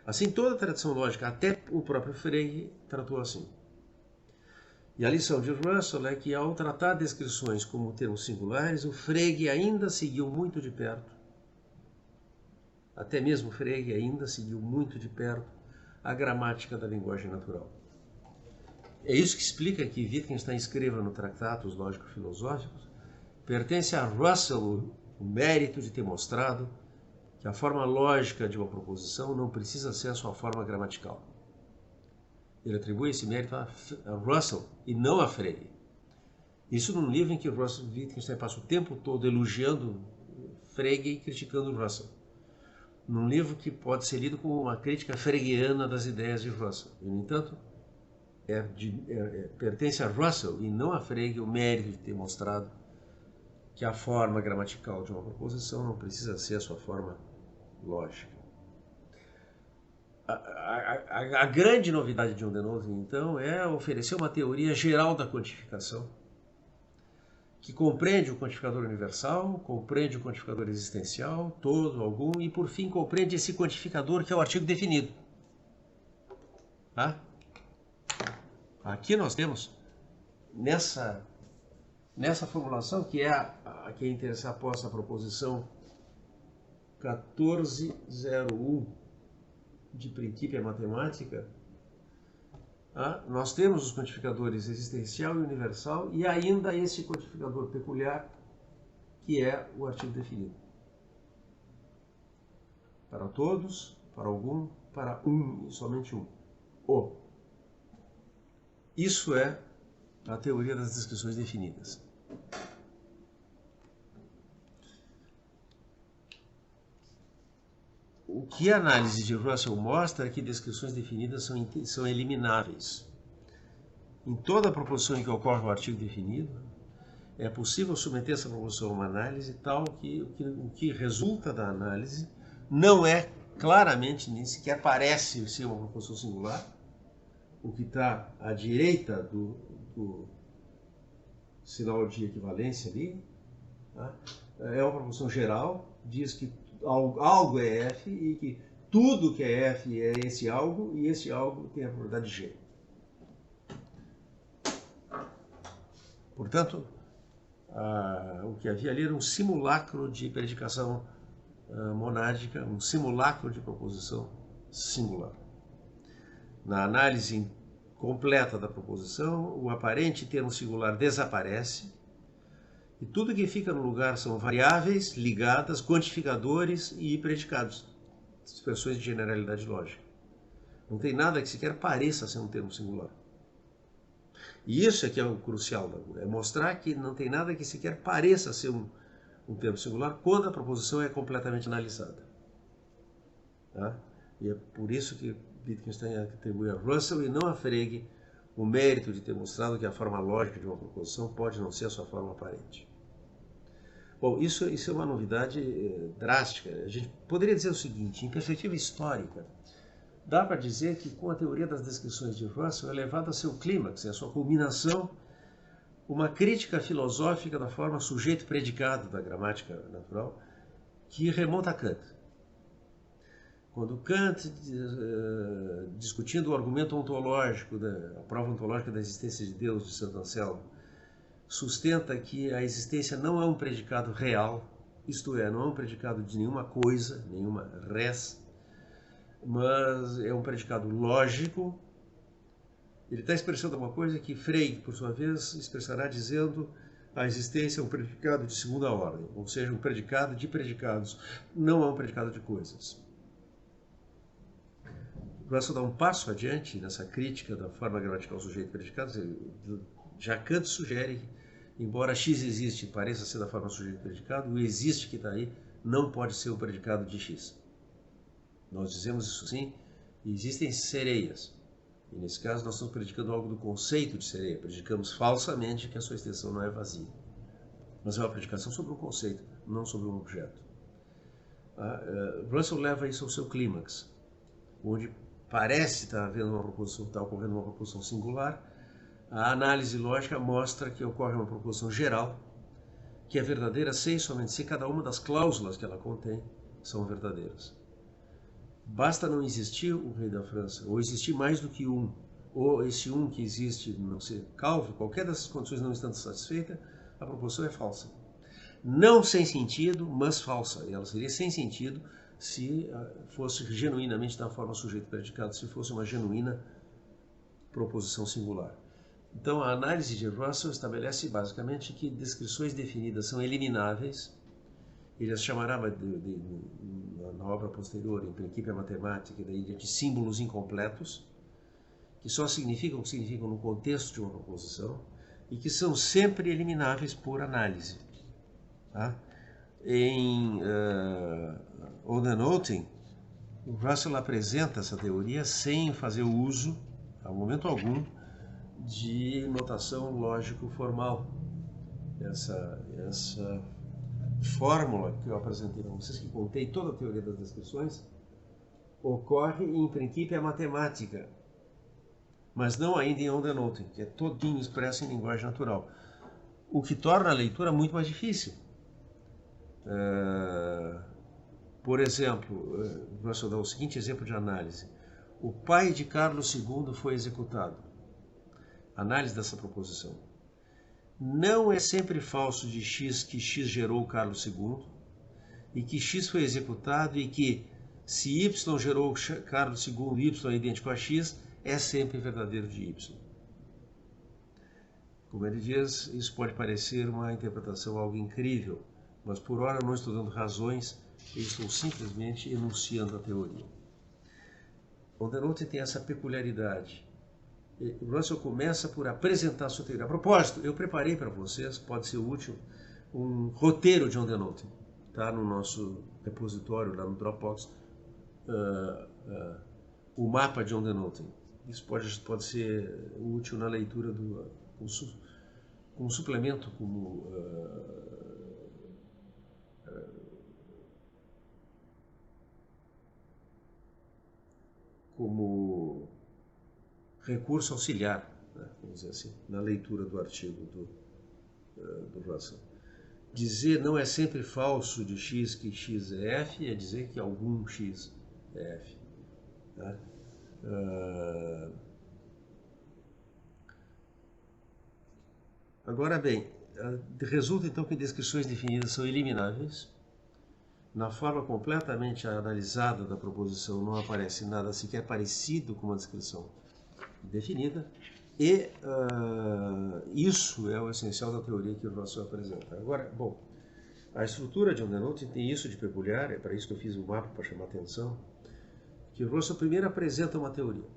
Speaker 1: Assim, toda a tradição lógica, até o próprio Frege, tratou assim. E a lição de Russell é que, ao tratar descrições como termos singulares, o Frege ainda seguiu muito de perto, até mesmo Frege ainda seguiu muito de perto a gramática da linguagem natural. É isso que explica que Wittgenstein escreva no Tratados Lógico-Filosóficos, pertence a Russell o mérito de ter mostrado que a forma lógica de uma proposição não precisa ser a sua forma gramatical. Ele atribui esse mérito a Russell e não a Frege. Isso num livro em que Russell Wittgenstein passa o tempo todo elogiando Frege e criticando Russell. Num livro que pode ser lido como uma crítica fregeana das ideias de Russell. E, no entanto, pertence a Russell e não a Frege o mérito de ter mostrado que a forma gramatical de uma proposição não precisa ser a sua forma lógica. A grande novidade de John Denoth, então, é oferecer uma teoria geral da quantificação, que compreende o quantificador universal, compreende o quantificador existencial, todo, algum, e por fim compreende esse quantificador que é o artigo definido. Tá? Aqui nós temos, nessa formulação, que é a que é aposta a proposição 1401 de Principia Mathematica, nós temos os quantificadores existencial e universal e ainda esse quantificador peculiar, que é o artigo definido. Para todos, para algum, para um e somente um. Isso é a teoria das descrições definidas. O que a análise de Russell mostra é que descrições definidas são elimináveis. Em toda a proposição em que ocorre o artigo definido, é possível submeter essa proposição a uma análise tal que o que resulta da análise não é claramente, nem sequer parece ser uma proposição singular. O que está à direita do sinal de equivalência ali, tá? É uma proposição geral, diz que algo é f e que tudo que é f é esse algo, e esse algo tem a propriedade g. Portanto, o que havia ali era um simulacro de predicação monádica, um simulacro de proposição singular. Na análise completa da proposição, o aparente termo singular desaparece e tudo que fica no lugar são variáveis ligadas, quantificadores e predicados, expressões de generalidade lógica. Não tem nada que sequer pareça ser um termo singular. E isso é que é o crucial, é mostrar que não tem nada que sequer pareça ser um termo singular quando a proposição é completamente analisada. Tá? E é por isso que Wittgenstein atribui a Russell e não a Frege o mérito de ter mostrado que a forma lógica de uma proposição pode não ser a sua forma aparente. Bom, isso é uma novidade drástica. A gente poderia dizer o seguinte, em perspectiva histórica, dá para dizer que com a teoria das descrições de Russell é levado a seu clímax, a sua culminação, uma crítica filosófica da forma sujeito-predicado da gramática natural que remonta a Kant. Quando Kant, discutindo o argumento ontológico, a prova ontológica da existência de Deus de Santo Anselmo, sustenta que a existência não é um predicado real, isto é, não é um predicado de nenhuma coisa, nenhuma res, mas é um predicado lógico. Ele está expressando uma coisa que Frege, por sua vez, expressará dizendo a existência é um predicado de segunda ordem, ou seja, um predicado de predicados, não é um predicado de coisas. Russell dá um passo adiante nessa crítica da forma gramatical sujeito-predicado. Já Kant sugere que, embora X existe pareça ser da forma sujeito-predicado, o existe que está aí não pode ser o predicado de X. Nós dizemos isso sim, e existem sereias. E nesse caso nós estamos predicando algo do conceito de sereia. Predicamos falsamente que a sua extensão não é vazia. Mas é uma predicação sobre um conceito, não sobre um objeto. Russell leva isso ao seu clímax, onde parece estar havendo uma proposição, está ocorrendo uma proposição singular. A análise lógica mostra que ocorre uma proposição geral, que é verdadeira se e somente se cada uma das cláusulas que ela contém são verdadeiras. Basta não existir o rei da França, ou existir mais do que um, ou esse um que existe não ser calvo, qualquer dessas condições não estando satisfeita, a proposição é falsa. Não sem sentido, mas falsa. E ela seria sem sentido se fosse genuinamente da forma sujeito-predicado, se fosse uma genuína proposição singular. Então, a análise de Russell estabelece basicamente que descrições definidas são elimináveis. Ele as chamará na obra posterior, em Principia Mathematica, de símbolos incompletos, que só significam o que significam no contexto de uma proposição e que são sempre elimináveis por análise. Tá? Em On the Noting, o Russell apresenta essa teoria sem fazer uso, a momento algum, de notação lógico-formal. Essa fórmula que eu apresentei para vocês, que contei toda a teoria das descrições, ocorre em Principia Mathematica, mas não ainda em On the Noting, que é todinho expresso em linguagem natural, o que torna a leitura muito mais difícil. Por exemplo, Russell dá o seguinte exemplo de análise: o pai de Carlos II foi executado. Análise dessa proposição: não é sempre falso de X que X gerou Carlos II e que X foi executado e que se Y gerou Carlos II e Y é idêntico a X, é sempre verdadeiro de Y. Como ele diz, isso pode parecer uma interpretação algo incrível, mas por hora eu não estou dando razões, eu estou simplesmente enunciando a teoria. On the Noting tem essa peculiaridade. O Russell começa por apresentar a sua teoria. A propósito, eu preparei para vocês, pode ser útil, um roteiro de On the Noting. Está no nosso repositório, lá no Dropbox, o mapa de On the Noting. Isso pode ser útil na leitura como suplemento, como recurso auxiliar, né, vamos dizer assim, na leitura do artigo do Russell. Dizer não é sempre falso de X que X é F, é dizer que algum X é F. Tá? Agora bem, resulta então que descrições definidas são elimináveis. Na forma completamente analisada da proposição não aparece nada sequer parecido com uma descrição definida, e isso é o essencial da teoria que o Russell apresenta. Agora, bom, a estrutura de Denote tem isso de peculiar, é para isso que eu fiz o mapa, para chamar a atenção, que o Russell primeiro apresenta uma teoria,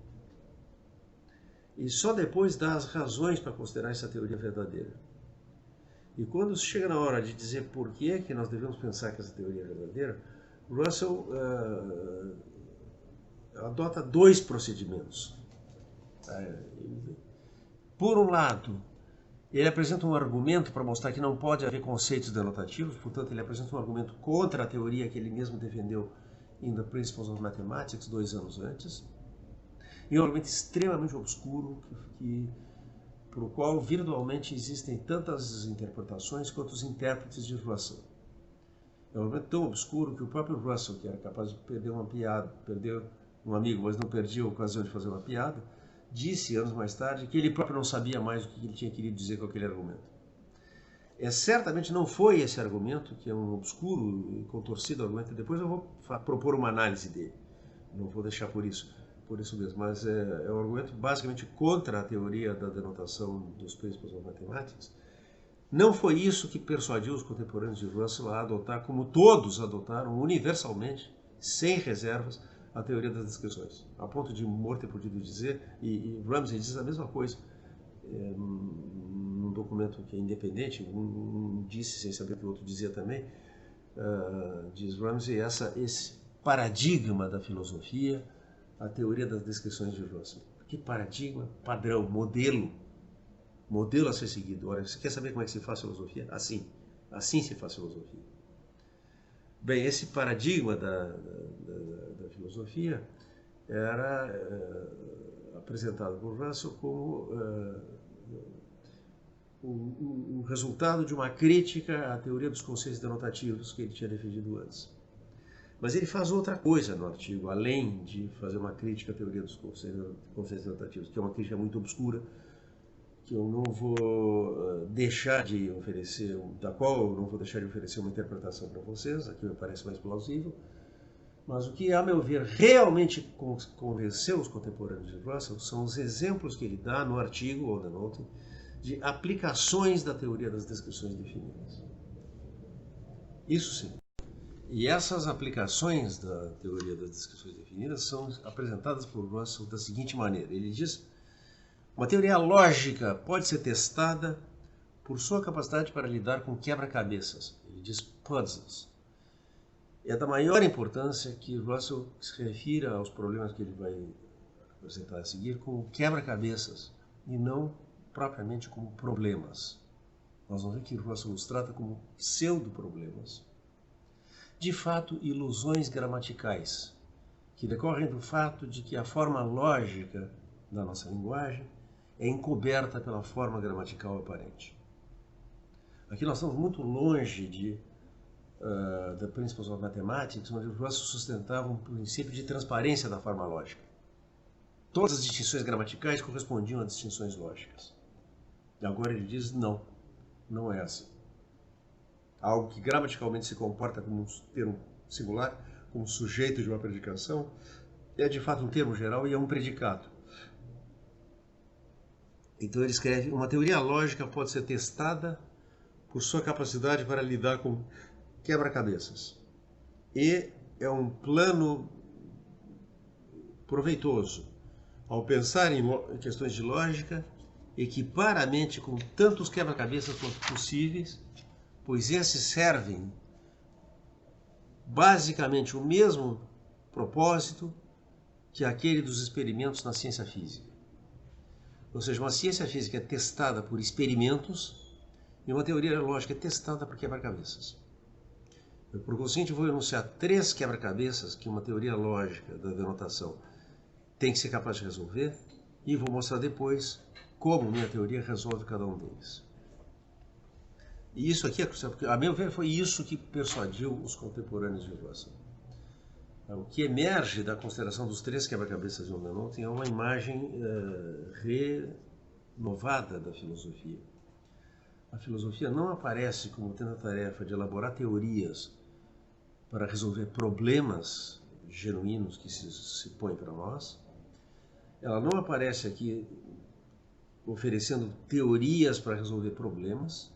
Speaker 1: e só depois dá as razões para considerar essa teoria verdadeira. E quando chega na hora de dizer por que é que nós devemos pensar que essa teoria é verdadeira, Russell adota dois procedimentos. Por um lado, ele apresenta um argumento para mostrar que não pode haver conceitos denotativos, portanto ele apresenta um argumento contra a teoria que ele mesmo defendeu em The Principles of Mathematics 2 anos antes, e um argumento extremamente obscuro, para o qual virtualmente existem tantas interpretações quanto os intérpretes de Russell. É um argumento tão obscuro que o próprio Russell, que era capaz de perder uma piada, perder um amigo, mas não perdia a ocasião de fazer uma piada, disse anos mais tarde que ele próprio não sabia mais o que ele tinha querido dizer com aquele argumento. Certamente não foi esse argumento, que é um obscuro e contorcido argumento, depois eu vou propor uma análise dele, não vou deixar por isso mesmo, mas é um argumento basicamente contra a teoria da denotação dos Principles of Mathematics. Não foi isso que persuadiu os contemporâneos de Russell a adotar, como todos adotaram universalmente, sem reservas, a teoria das descrições, a ponto de Moore ter podido dizer, e Ramsey diz a mesma coisa, num documento que é independente, um disse sem saber o que o outro dizia também, diz Ramsey, esse paradigma da filosofia, a teoria das descrições de Russell. Que paradigma, padrão, modelo a ser seguido. Ora, você quer saber como é que se faz filosofia? Assim se faz filosofia. Bem, esse paradigma da filosofia era apresentado por Russell como um resultado de uma crítica à teoria dos conceitos denotativos que ele tinha defendido antes. Mas ele faz outra coisa no artigo, além de fazer uma crítica à teoria dos conceitos denotativos, que é uma crítica muito obscura, que eu não vou deixar de oferecer, da qual eu não vou deixar de oferecer uma interpretação para vocês, aqui me parece mais plausível, mas o que, a meu ver, realmente convenceu os contemporâneos de Russell são os exemplos que ele dá no artigo, ou na nota, de aplicações da teoria das descrições definidas. Isso sim. E essas aplicações da teoria das descrições definidas são apresentadas por Russell da seguinte maneira. Ele diz: uma teoria lógica pode ser testada por sua capacidade para lidar com quebra-cabeças. Ele diz puzzles. É da maior importância que Russell se refira aos problemas que ele vai apresentar a seguir como quebra-cabeças e não propriamente como problemas. Nós vamos ver que Russell os trata como pseudo-problemas. De fato, ilusões gramaticais, que decorrem do fato de que a forma lógica da nossa linguagem é encoberta pela forma gramatical aparente. Aqui nós estamos muito longe de The Principles of Mathematics, onde Russell sustentava um princípio de transparência da forma lógica. Todas as distinções gramaticais correspondiam a distinções lógicas. E agora ele diz não é assim. Algo que gramaticalmente se comporta como um termo singular, como sujeito de uma predicação, é de fato um termo geral e é um predicado. Então ele escreve: uma teoria lógica pode ser testada por sua capacidade para lidar com quebra-cabeças. E é um plano proveitoso ao pensar em questões de lógica, equipar a mente com tantos quebra-cabeças quanto possíveis, pois esses servem basicamente o mesmo propósito que aquele dos experimentos na ciência física. Ou seja, uma ciência física é testada por experimentos e uma teoria lógica é testada por quebra-cabeças. Eu, por conseguinte, vou enunciar 3 quebra-cabeças que uma teoria lógica da denotação tem que ser capaz de resolver e vou mostrar depois como minha teoria resolve cada um deles. E isso aqui é crucial, porque, a meu ver, foi isso que persuadiu os contemporâneos de Russell. O que emerge da consideração dos 3 quebra-cabeças de Denote é uma imagem renovada da filosofia. A filosofia não aparece como tendo a tarefa de elaborar teorias para resolver problemas genuínos que se põem para nós. ela não aparece aqui oferecendo teorias para resolver problemas,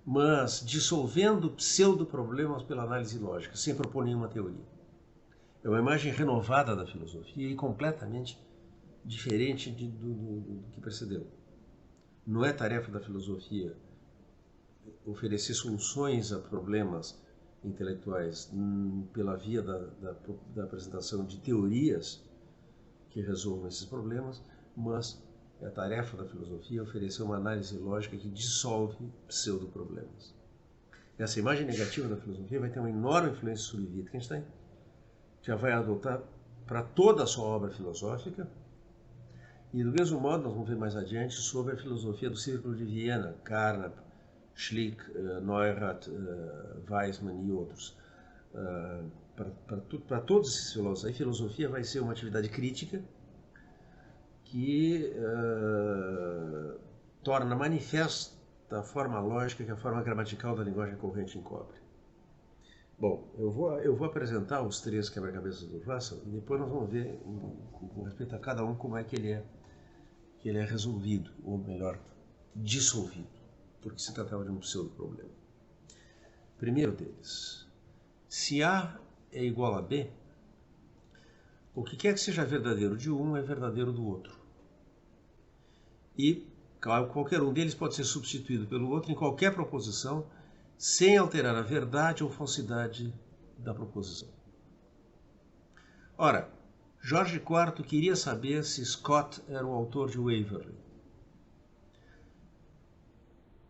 Speaker 1: mas dissolvendo pseudo-problemas pela análise lógica, sem propor nenhuma teoria. É uma imagem renovada da filosofia e completamente diferente do que precedeu. Não é tarefa da filosofia oferecer soluções a problemas intelectuais pela via da apresentação de teorias que resolvam esses problemas, mas é a tarefa da filosofia oferecer uma análise lógica que dissolve pseudo-problemas. Essa imagem negativa da filosofia vai ter uma enorme influência sobre Wittgenstein, que já vai adotar para toda a sua obra filosófica, e do mesmo modo nós vamos ver mais adiante sobre a filosofia do Círculo de Viena, Carnap, Schlick, Neurath, Weismann e outros. Para todos esses filósofos, a filosofia vai ser uma atividade crítica que torna manifesta a forma lógica que a forma gramatical da linguagem corrente encobre. Bom, eu vou apresentar os três quebra-cabeças do Russell e depois nós vamos ver, com respeito a cada um, como é que ele é resolvido, ou melhor, dissolvido, porque se tratava de um pseudo-problema. Primeiro deles, se A é igual a B, o que quer que seja verdadeiro de um é verdadeiro do outro. E qualquer um deles pode ser substituído pelo outro em qualquer proposição, sem alterar a verdade ou falsidade da proposição. Ora, Jorge IV queria saber se Scott era o autor de Waverley.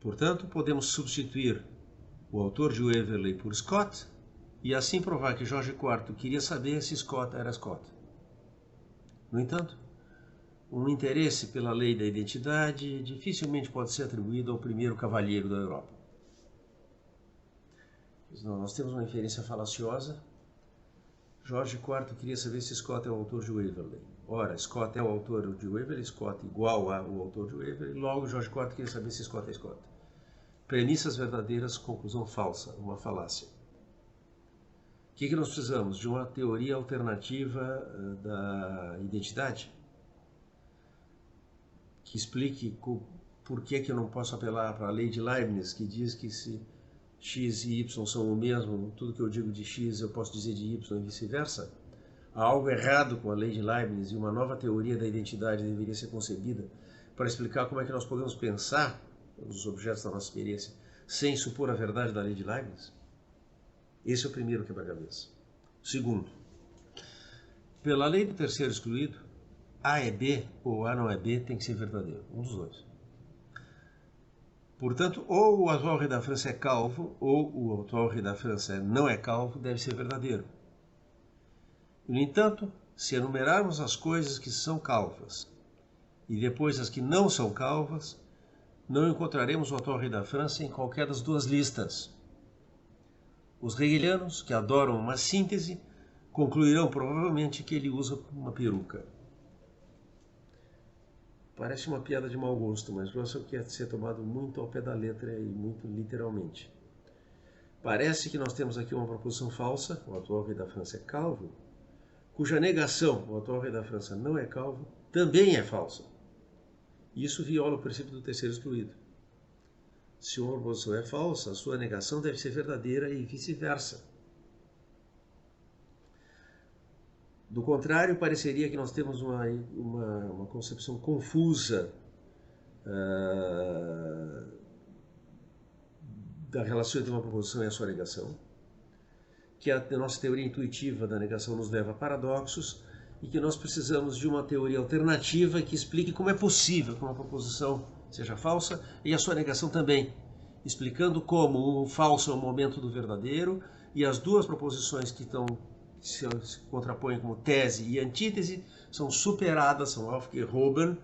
Speaker 1: Portanto, podemos substituir o autor de Waverley por Scott e assim provar que Jorge IV queria saber se Scott era Scott. No entanto, um interesse pela lei da identidade dificilmente pode ser atribuído ao primeiro cavalheiro da Europa. Nós temos uma inferência falaciosa. Jorge IV queria saber se Scott é o autor de Waverley. Ora, Scott é o autor de Waverley, Scott igual ao autor de Waverley, logo Jorge IV queria saber se Scott é Scott. Premissas verdadeiras, conclusão falsa, uma falácia. O que nós precisamos? De uma teoria alternativa da identidade que explique por que eu não posso apelar para a lei de Leibniz, que diz que se x e y são o mesmo, tudo que eu digo de x eu posso dizer de y e vice-versa. Há algo errado com a lei de Leibniz e uma nova teoria da identidade deveria ser concebida para explicar como é que nós podemos pensar os objetos da nossa experiência sem supor a verdade da lei de Leibniz. Esse é o primeiro quebra-cabeça. Segundo, pela lei do terceiro excluído, A é B ou A não é B tem que ser verdadeiro, um dos dois. Portanto, ou o atual rei da França é calvo, ou o atual rei da França não é calvo, deve ser verdadeiro. No entanto, se enumerarmos as coisas que são calvas e depois as que não são calvas, não encontraremos o atual rei da França em qualquer das duas listas. Os hegelianos, que adoram uma síntese, concluirão provavelmente que ele usa uma peruca. Parece uma piada de mau gosto, mas Russell quer ser tomado muito ao pé da letra e muito literalmente. Parece que nós temos aqui uma proposição falsa, o atual rei da França é calvo, cuja negação, o atual rei da França não é calvo, também é falsa. Isso viola o princípio do terceiro excluído. Se uma proposição é falsa, a sua negação deve ser verdadeira e vice-versa. Do contrário, pareceria que nós temos uma concepção confusa da relação entre uma proposição e a sua negação, que a nossa teoria intuitiva da negação nos leva a paradoxos e que nós precisamos de uma teoria alternativa que explique como é possível que uma proposição seja falsa e a sua negação também, explicando como o falso é o momento do verdadeiro e as duas proposições que se contrapõem como tese e antítese são superadas, são aufgehoben,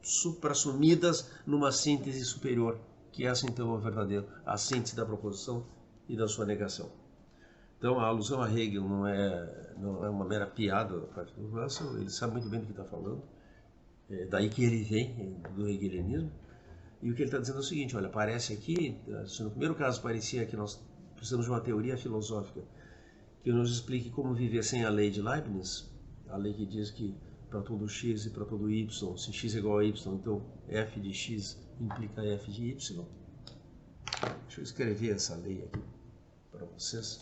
Speaker 1: supra-sumidas numa síntese superior, que essa então é o verdadeiro, a síntese da proposição e da sua negação. Então a alusão a Hegel não é uma mera piada da parte do Russell, ele sabe muito bem do que está falando, é daí que ele vem, do hegelianismo, e o que ele está dizendo é o seguinte: olha, parece aqui, se no primeiro caso parecia que nós precisamos de uma teoria filosófica que nos explique como viver sem a lei de Leibniz, a lei que diz que para todo x e para todo y, se x é igual a y, então f de x implica f de y. Deixa eu escrever essa lei aqui para vocês.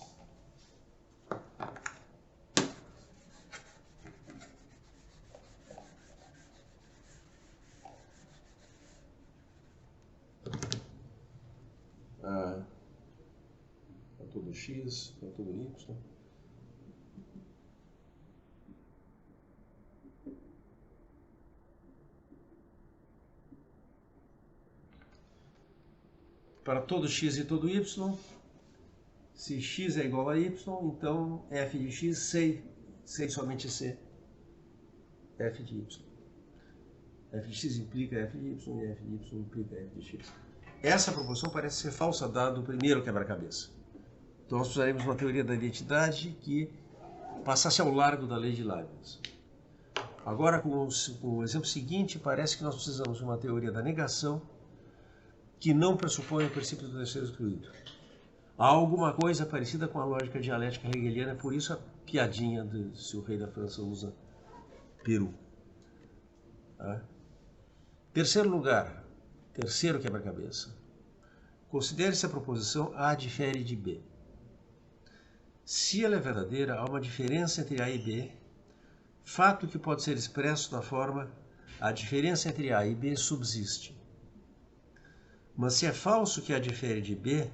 Speaker 1: Para todo x, para todo y. Para todo x e todo y, se x é igual a y, então f de x, sei somente c, f de y. F de x implica f de y e f de y implica f de x. Essa proposição parece ser falsa dado o primeiro quebra-cabeça. Então nós precisaremos de uma teoria da identidade que passasse ao largo da lei de Leibniz. Agora, com o exemplo seguinte, parece que nós precisamos de uma teoria da negação que não pressupõe o princípio do terceiro excluído. Há alguma coisa parecida com a lógica dialética hegeliana, por isso a piadinha de se o rei da França usa peru. Terceiro lugar, terceiro quebra-cabeça. Considere-se a proposição A difere de B. Se ela é verdadeira, há uma diferença entre A e B, fato que pode ser expresso da forma a diferença entre A e B subsiste. Mas se é falso que A difere de B,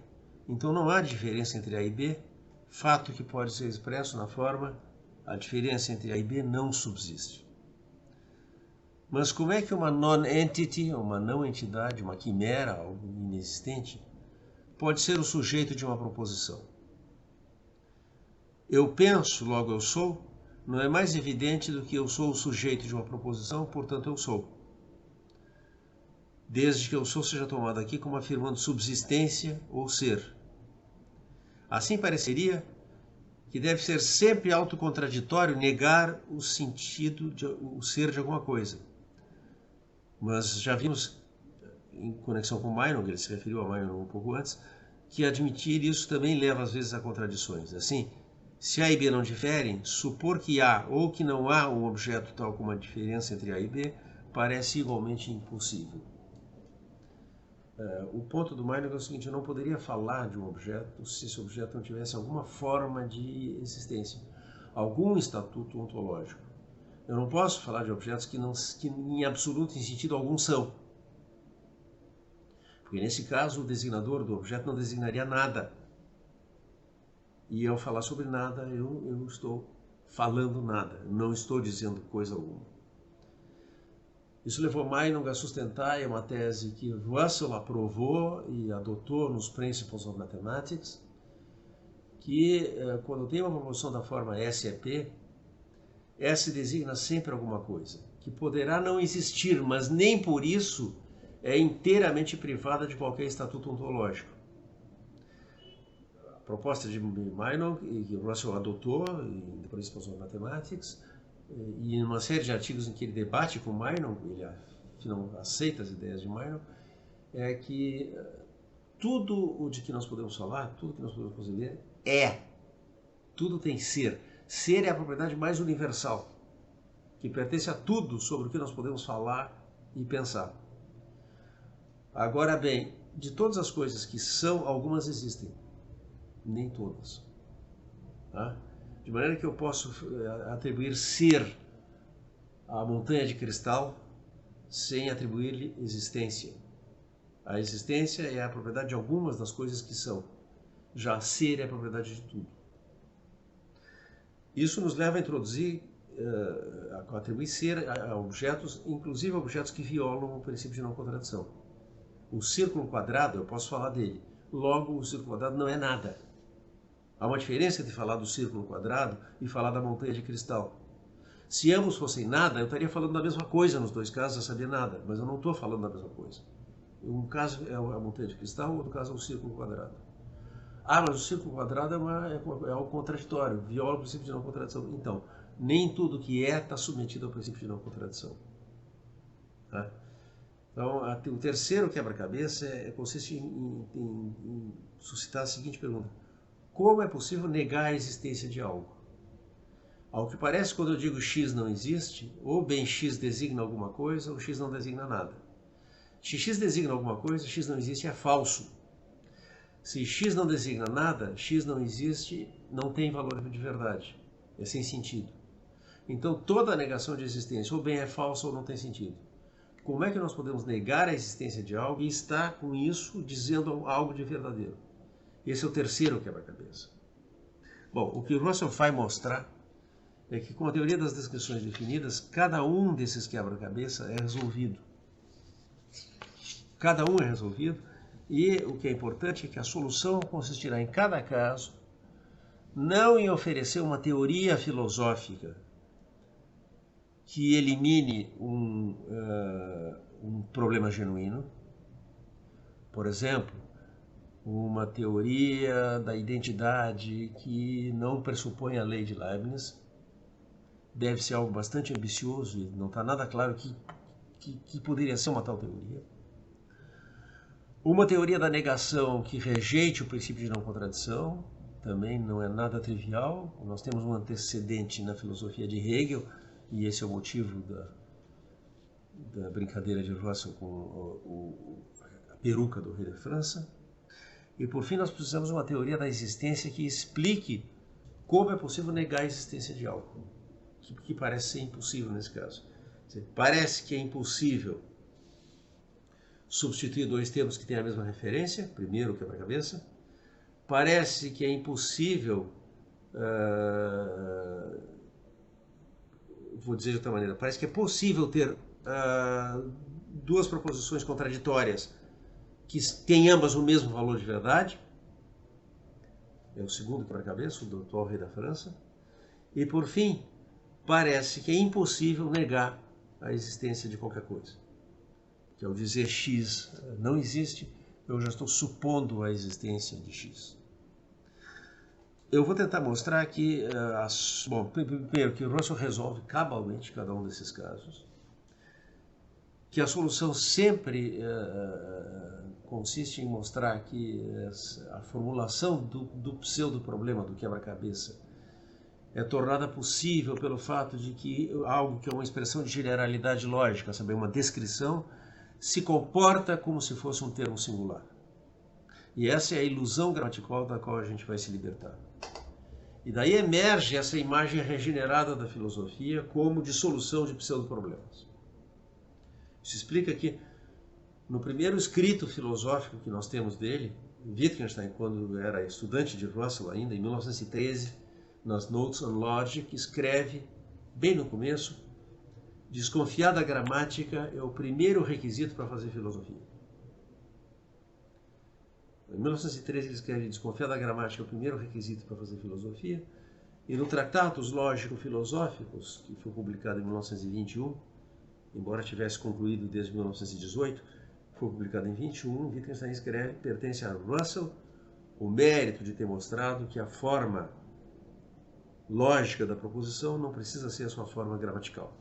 Speaker 1: então não há diferença entre A e B, fato que pode ser expresso na forma a diferença entre A e B não subsiste. Mas como é que uma non-entity, uma não-entidade, uma quimera, algo inexistente, pode ser o sujeito de uma proposição? Eu penso, logo eu sou, não é mais evidente do que eu sou o sujeito de uma proposição, portanto eu sou. Desde que eu sou seja tomado aqui como afirmando subsistência ou ser. Assim pareceria que deve ser sempre autocontraditório negar o sentido, o ser de alguma coisa. Mas já vimos, em conexão com Meinong, ele se referiu a Meinong um pouco antes, que admitir isso também leva às vezes a contradições. Assim, se A e B não diferem, supor que há ou que não há um objeto tal como a diferença entre A e B parece igualmente impossível. O ponto do Meinong é o seguinte: eu não poderia falar de um objeto se esse objeto não tivesse alguma forma de existência, algum estatuto ontológico. Eu não posso falar de objetos que em absoluto, em sentido algum, são. Porque nesse caso o designador do objeto não designaria nada. E ao falar sobre nada, eu estou falando nada, não estou dizendo coisa alguma. Isso levou Meinong a sustentar uma tese que Russell aprovou e adotou nos Principles of Mathematics, que quando tem uma proposição da forma S é P, S designa sempre alguma coisa, que poderá não existir, mas nem por isso é inteiramente privada de qualquer estatuto ontológico. A proposta de Meinong, e que Russell adotou em Principles of Mathematics, e em uma série de artigos em que ele debate com Meinong, ele afinal aceita as ideias de Meinong, é que tudo o de que nós podemos falar, tudo que nós podemos conceber é. Tudo tem ser. Ser é a propriedade mais universal, que pertence a tudo sobre o que nós podemos falar e pensar. Agora bem, de todas as coisas que são, algumas existem. Nem todas. Tá? De maneira que eu posso atribuir ser à montanha de cristal sem atribuir-lhe existência. A existência é a propriedade de algumas das coisas que são. Já ser é a propriedade de tudo. Isso nos leva a introduzir, a atribuir ser a objetos, inclusive objetos que violam o princípio de não contradição. O círculo quadrado, eu posso falar dele. Logo, o círculo quadrado não é nada. Há uma diferença entre falar do círculo quadrado e falar da montanha de cristal. Se ambos fossem nada, eu estaria falando da mesma coisa nos dois casos, a saber nada, mas eu não estou falando da mesma coisa. Um caso é a montanha de cristal, o outro caso é o círculo quadrado. Ah, mas o círculo quadrado é algo contraditório, viola o princípio de não contradição. Então, nem tudo que é está submetido ao princípio de não contradição. Tá? Então, o terceiro quebra-cabeça consiste em suscitar a seguinte pergunta: como é possível negar a existência de algo? Ao que parece, quando eu digo x não existe, ou bem x designa alguma coisa, ou x não designa nada. Se x designa alguma coisa, x não existe é falso. Se x não designa nada, x não existe, não tem valor de verdade. É sem sentido. Então, toda negação de existência ou bem é falsa ou não tem sentido. Como é que nós podemos negar a existência de algo e estar com isso dizendo algo de verdadeiro? Esse é o terceiro quebra-cabeça. Bom, o que Russell vai mostrar é que com a teoria das descrições definidas, cada um desses quebra-cabeça é resolvido. Cada um é resolvido e o que é importante é que a solução consistirá em cada caso não em oferecer uma teoria filosófica que elimine um problema genuíno. Por exemplo, uma teoria da identidade que não pressupõe a lei de Leibniz. Deve ser algo bastante ambicioso e não está nada claro que poderia ser uma tal teoria. Uma teoria da negação que rejeite o princípio de não contradição, também não é nada trivial. Nós temos um antecedente na filosofia de Hegel, e esse é o motivo da brincadeira de Russell com a peruca do rei da França. E por fim nós precisamos de uma teoria da existência que explique como é possível negar a existência de algo, que parece ser impossível nesse caso. Parece que é impossível substituir dois termos que têm a mesma referência, primeiro quebra-cabeça. Parece que é impossível, vou dizer de outra maneira, parece que é possível ter duas proposições contraditórias que têm ambas o mesmo valor de verdade. É o segundo quebra-cabeça, do atual rei da França. E por fim, parece que é impossível negar a existência de qualquer coisa. Que ao dizer x não existe, eu já estou supondo a existência de x. Eu vou tentar mostrar que, primeiro, que Russell resolve cabalmente cada um desses casos, que a solução sempre consiste em mostrar que a formulação do pseudo-problema, do quebra-cabeça, é tornada possível pelo fato de que algo que é uma expressão de generalidade lógica, saber, uma descrição, se comporta como se fosse um termo singular. E essa é a ilusão gramatical da qual a gente vai se libertar. E daí emerge essa imagem regenerada da filosofia como de solução de pseudo-problemas. Isso explica que no primeiro escrito filosófico que nós temos dele, Wittgenstein, quando era estudante de Russell ainda, em 1913, nas Notes on Logic, escreve, bem no começo, desconfiar da gramática é o primeiro requisito para fazer filosofia. Em 1913 ele escreve desconfiar da gramática é o primeiro requisito para fazer filosofia. E no Tratados Lógico-Filosóficos, que foi publicado em 1921, embora tivesse concluído desde 1918, foi publicado em 21, Wittgenstein escreve, pertence a Russell o mérito de ter mostrado que a forma lógica da proposição não precisa ser a sua forma gramatical.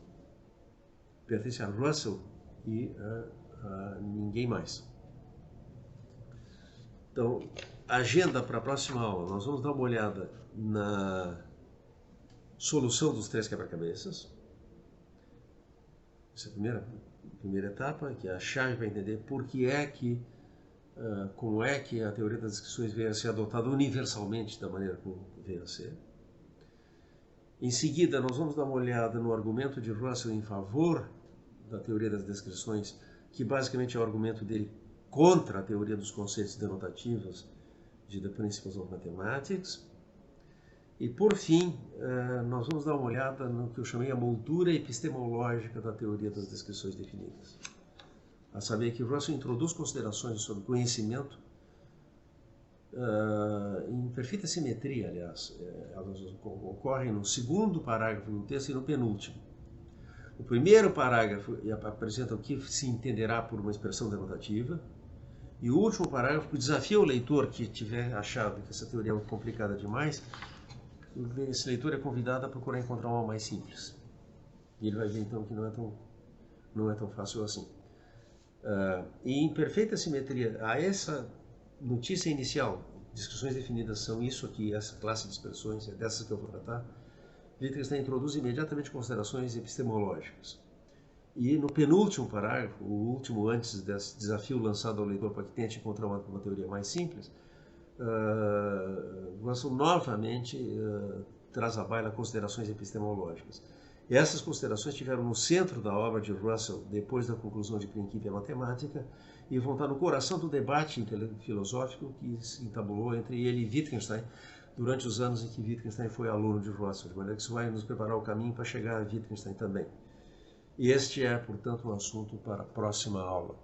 Speaker 1: Pertence a Russell e a ninguém mais. Então, agenda para a próxima aula, nós vamos dar uma olhada na solução dos três quebra-cabeças. Essa é a primeira etapa, que é a chave para entender por que é que, como é que a teoria das descrições veio a ser adotada universalmente da maneira como veio a ser. Em seguida, nós vamos dar uma olhada no argumento de Russell em favor da teoria das descrições, que basicamente é o argumento dele contra a teoria dos conceitos denotativos de The Principles of Mathematics. E, por fim, nós vamos dar uma olhada no que eu chamei a moldura epistemológica da teoria das descrições definidas. A saber que Russell introduz considerações sobre conhecimento em perfeita simetria, aliás. Elas ocorrem no segundo parágrafo do texto e no penúltimo. O primeiro parágrafo apresenta o que se entenderá por uma expressão denotativa, e o último parágrafo desafia o leitor que tiver achado que essa teoria é muito complicada demais. Esse leitor é convidado a procurar encontrar uma mais simples. E ele vai ver então que não é tão fácil assim. E em perfeita simetria a essa notícia inicial, descrições definidas são isso aqui, essa classe de expressões, é dessas que eu vou tratar. Wittgenstein introduz imediatamente considerações epistemológicas. E no penúltimo parágrafo, o último antes desse desafio lançado ao leitor para que tente encontrar uma teoria mais simples, Russell novamente traz à baila considerações epistemológicas. E essas considerações estiveram no centro da obra de Russell depois da conclusão de Principia Mathematica e vão estar no coração do debate filosófico que se entabulou entre ele e Wittgenstein durante os anos em que Wittgenstein foi aluno de Russell, de maneira que isso vai nos preparar o caminho para chegar a Wittgenstein também. E este é, portanto, um assunto para a próxima aula.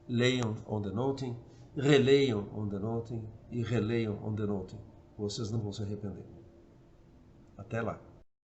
Speaker 1: Leiam On the Noting, releiam On the Noting e releiam On the Noting. Vocês não vão se arrepender. Até lá!